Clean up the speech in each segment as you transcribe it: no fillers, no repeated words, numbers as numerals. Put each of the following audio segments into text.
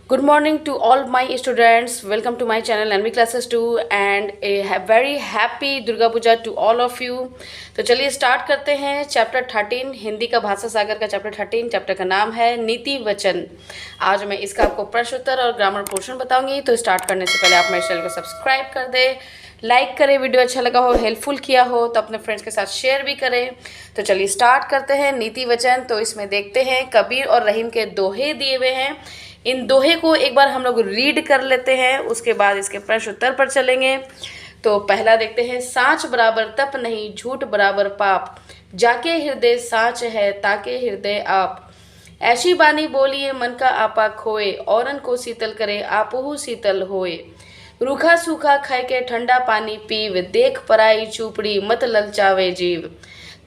Good morning to all my students. Welcome to my channel NV Classes 2 and a very happy Durga Puja to all of you. तो चलिए start करते हैं chapter 13 Hindi का भाषा सागर का chapter 13। Chapter का नाम है नीति वचन। आज मैं इसका आपको प्रश्न उत्तर और ग्रामर पोर्शन बताऊंगी। तो स्टार्ट करने से पहले आप मेरे चैनल को सब्सक्राइब कर दें, लाइक करें, वीडियो अच्छा लगा हो, हेल्पफुल किया हो तो अपने फ्रेंड्स के साथ शेयर भी करें। तो चलिए स्टार्ट करते हैं नीति वचन। तो इसमें देखते हैं कबीर और रहीम के दोहे दिए हुए हैं। इन दोहे को एक बार हम लोग रीड कर लेते हैं, उसके बाद इसके प्रश्न उत्तर पर चलेंगे। तो पहला देखते हैं, सांच बराबर तप नहीं, झूठ बराबर पाप, जाके हृदय सांच है, ताके हृदय आप। ऐसी बानी बोलिए मन का आपा खोए, औरन को शीतल करे आपहु शीतल होए। रूखा सूखा खाए के ठंडा पानी पीव, देख पराई चूपड़ी मत ललचावे जीव।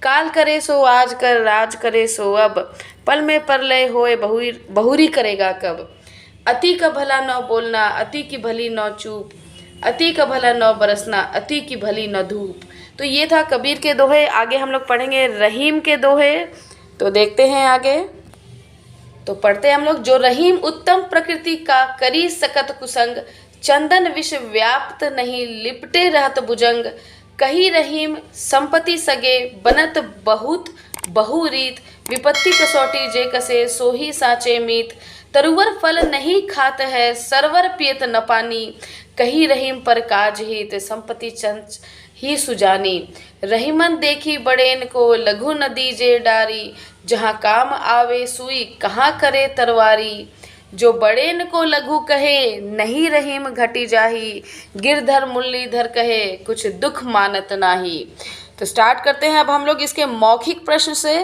काल करे सो आज कर, राज करे सो अब, पल में परलय होए बहुरी करेगा कब। अति का भला न बोलना, अति की भली न चूप, अति का भला न बरसना, अति की भली न धूप। तो ये था कबीर के दोहे। आगे हम लोग पढ़ेंगे रहीम के दोहे। तो देखते हैं आगे। तो पढ़ते हैं हम लोग। जो रहीम उत्तम प्रकृति का करी सकत कुसंग, चंदन विष व्याप्त नहीं लिपटे रहत भुजंग। कही रहीम संपत्ति सगे, बनत बहुत बहुरीत, विपत्ति कसौटी जे कसे सोही साचे मीत। तरुवर फल नहीं खात है, सरवर पियत न पानी, कही रहीम पर काज हित, संपत्ति चंच ही सुजानी। रहीमन देखी बड़ेन को, लघु न दीजे डारी, जहाँ काम आवे सुई कहाँ करे तरवारी। जो बड़ेन को लघु कहे, नहीं रहीम घटी जाही, गिरधर मुरलीधर कहे, कुछ दुख मानत नाही। तो स्टार्ट करते हैं अब हम लोग इसके मौखिक प्रश्न से।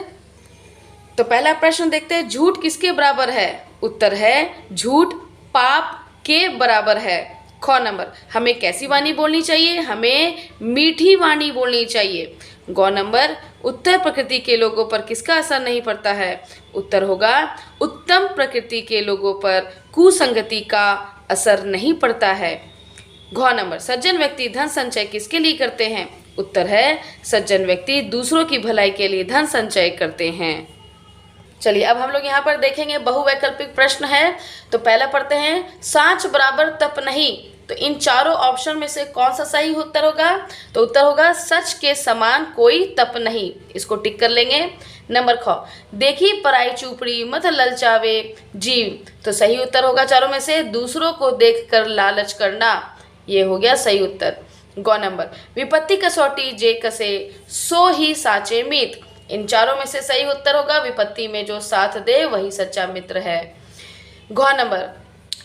तो पहला प्रश्न देखते हैं, झूठ किसके बराबर है? उत्तर है झूठ पाप के बराबर है। ख नंबर, हमें कैसी वाणी बोलनी चाहिए? हमें मीठी वाणी बोलनी चाहिए। गौ नंबर, उत्तर प्रकृति के लोगों पर किसका असर नहीं पड़ता है? उत्तर होगा उत्तम प्रकृति के लोगों पर कुसंगति का असर नहीं पड़ता है। घ नंबर, सज्जन व्यक्ति धन संचय किसके लिए करते हैं? उत्तर है सज्जन व्यक्ति दूसरों की भलाई के लिए धन संचय करते हैं। चलिए अब हम लोग यहाँ पर देखेंगे बहुवैकल्पिक प्रश्न है। तो पहला पढ़ते हैं, सांच बराबर तप नहीं। तो इन चारों ऑप्शन में से कौन सा सही उत्तर होगा? तो उत्तर होगा सच के समान कोई तप नहीं। इसको टिक कर लेंगे। नंबर ख, देखी पराई चूपड़ी मत ललचावे जीव। तो सही उत्तर होगा चारों में से दूसरों को देखकर लालच करना। ये हो गया सही उत्तर। गौ नंबर, विपत्ति कसौटी जे कसे सो ही साचे मीत। इन चारों में से सही उत्तर होगा विपत्ति में जो साथ दे वही सच्चा मित्र है। घ नंबर,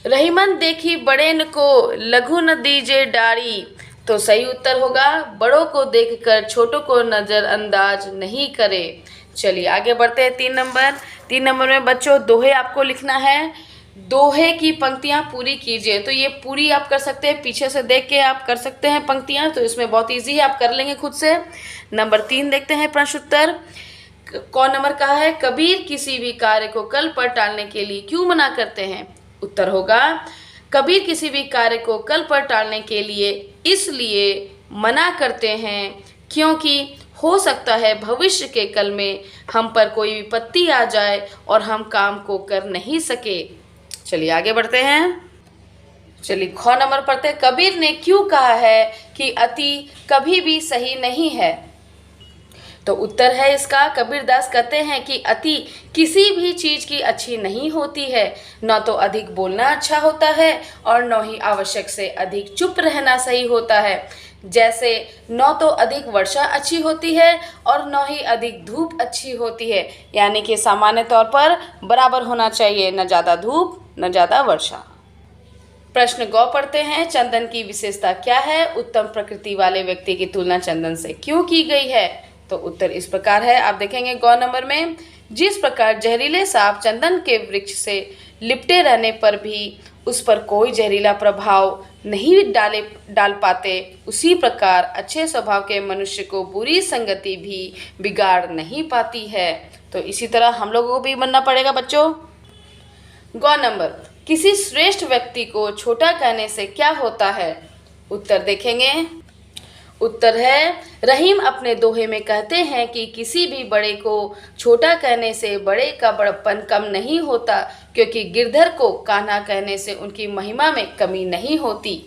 रहीमन देखी बड़ेन को, लघु न दीजे डारी। तो सही उत्तर होगा बड़ों को देखकर छोटों को नजरअंदाज नहीं करे। चलिए आगे बढ़ते हैं। 3 नंबर में बच्चों दोहे आपको लिखना है। दोहे की पंक्तियां पूरी कीजिए। तो ये पूरी आप कर सकते हैं, पीछे से देख के आप कर सकते हैं पंक्तियां। तो इसमें बहुत इजी है, आप कर लेंगे खुद से। नंबर 3 देखते हैं प्रश्न उत्तर। कौन नंबर कहा है, कबीर किसी भी कार्य को कल पर टालने के लिए क्यों मना करते हैं? उत्तर होगा कबीर किसी भी कार्य को कल पर टालने के लिए इसलिए मना करते हैं क्योंकि हो सकता है भविष्य के कल में हम पर कोई विपत्ति आ जाए और हम काम को कर नहीं सके। चलिए आगे बढ़ते हैं। चलिए ख नंबर पढ़ते हैं, कबीर ने क्यों कहा है कि अति कभी भी सही नहीं है? तो उत्तर है इसका, कबीरदास कहते हैं कि अति किसी भी चीज की अच्छी नहीं होती है। न तो अधिक बोलना अच्छा होता है और न ही आवश्यक से अधिक चुप रहना सही होता है। जैसे न तो अधिक वर्षा अच्छी होती है और न ही अधिक धूप अच्छी होती है। यानी कि सामान्य तौर पर बराबर होना चाहिए, न ज़्यादा धूप न ज़्यादा वर्षा। प्रश्न गौ पढ़ते हैं, चंदन की विशेषता क्या है? उत्तम प्रकृति वाले व्यक्ति की तुलना चंदन से क्यों की गई है? तो उत्तर इस प्रकार है, आप देखेंगे गौ नंबर में, जिस प्रकार जहरीले सांप चंदन के वृक्ष से लिपटे रहने पर भी उस पर कोई जहरीला प्रभाव नहीं डाल पाते, उसी प्रकार अच्छे स्वभाव के मनुष्य को बुरी संगति भी बिगाड़ नहीं पाती है। तो इसी तरह हम लोगों को भी बनना पड़ेगा बच्चों। गौ नंबर, किसी श्रेष्ठ व्यक्ति को छोटा कहने से क्या होता है? उत्तर देखेंगे, उत्तर है रहीम अपने दोहे में कहते हैं कि किसी भी बड़े को छोटा कहने से बड़े का बड़प्पन कम नहीं होता, क्योंकि गिरधर को कान्हा कहने से उनकी महिमा में कमी नहीं होती।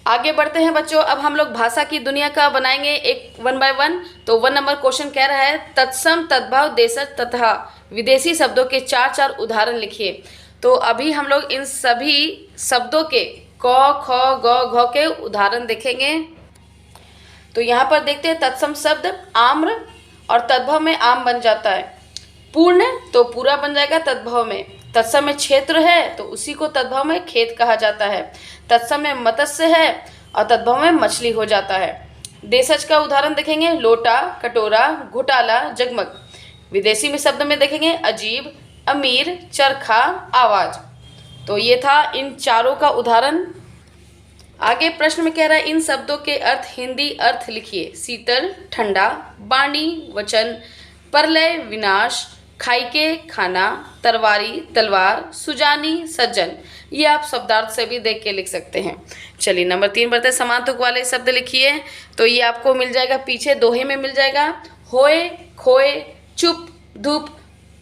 आगे बढ़ते हैं बच्चों, अब हम लोग भाषा की दुनिया का बनाएंगे एक 1 बाय 1। तो 1 नंबर क्वेश्चन कह रहा है तत्सम तद्भव देशज तथा विदेशी शब्दों के 4 उदाहरण लिखिए। तो अभी हम लोग इन सभी शब्दों के क ख ग घ के उदाहरण देखेंगे। तो यहाँ पर देखते हैं तत्सम शब्द आम्र और तद्भव में आम बन जाता है। पूर्ण तो पूरा बन जाएगा तद्भव में। तत्सम में क्षेत्र है तो उसी को तद्भव में खेत कहा जाता है। तत्सम में मत्स्य है और तद्भव में मछली हो जाता है। देशज का उदाहरण देखेंगे लोटा, कटोरा, घोटाला, जगमग। विदेशी में शब्द में देखेंगे अजीब, अमीर, चरखा, आवाज। तो ये था इन चारों का उदाहरण। आगे प्रश्न में कह रहा है इन शब्दों के अर्थ हिंदी अर्थ लिखिए। शीतल, ठंडा, बाणी, वचन, प्रलय, विनाश, खाइके, खाना, तरवारी, तलवार, सुजानी, सज्जन। ये आप शब्दार्थ से भी देख के लिख सकते हैं। चलिए नंबर 3 बढ़ते हैं। समान तुक वाले शब्द लिखिए। तो ये आपको मिल जाएगा पीछे दोहे में मिल जाएगा। होए, खोए, चुप, धूप,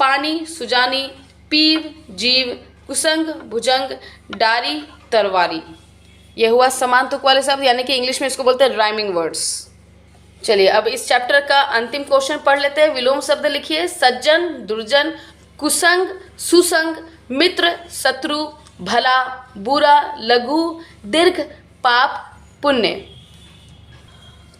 पानी, सुजानी, पीव, जीव, कुसंग, भुजंग, डारी, तरवारी। यह हुआ समान तुक वाले शब्द, यानी कि इंग्लिश में इसको बोलते हैं राइमिंग वर्ड्स। चलिए अब इस चैप्टर का अंतिम क्वेश्चन पढ़ लेते हैं। विलोम शब्द लिखिए। सज्जन, दुर्जन, कुसंग, सुसंग, मित्र, शत्रु, भला, बुरा, लघु, दीर्घ, पाप, पुण्य।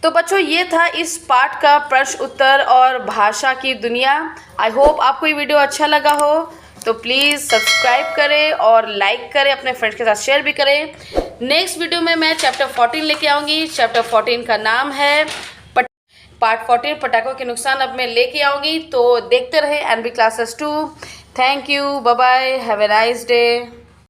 तो बच्चों ये था इस पाठ का प्रश्न उत्तर और भाषा की दुनिया। आई होप आपको ये वीडियो अच्छा लगा हो। तो प्लीज़ सब्सक्राइब करें और लाइक करें, अपने फ्रेंड्स के साथ शेयर भी करें। नेक्स्ट वीडियो में मैं चैप्टर 14 लेके आऊँगी। चैप्टर 14 का नाम है पार्ट 14 पटाखों के नुकसान। अब मैं लेके आऊँगी, तो देखते रहे NB classes 2। Thank you, bye bye, have a nice day.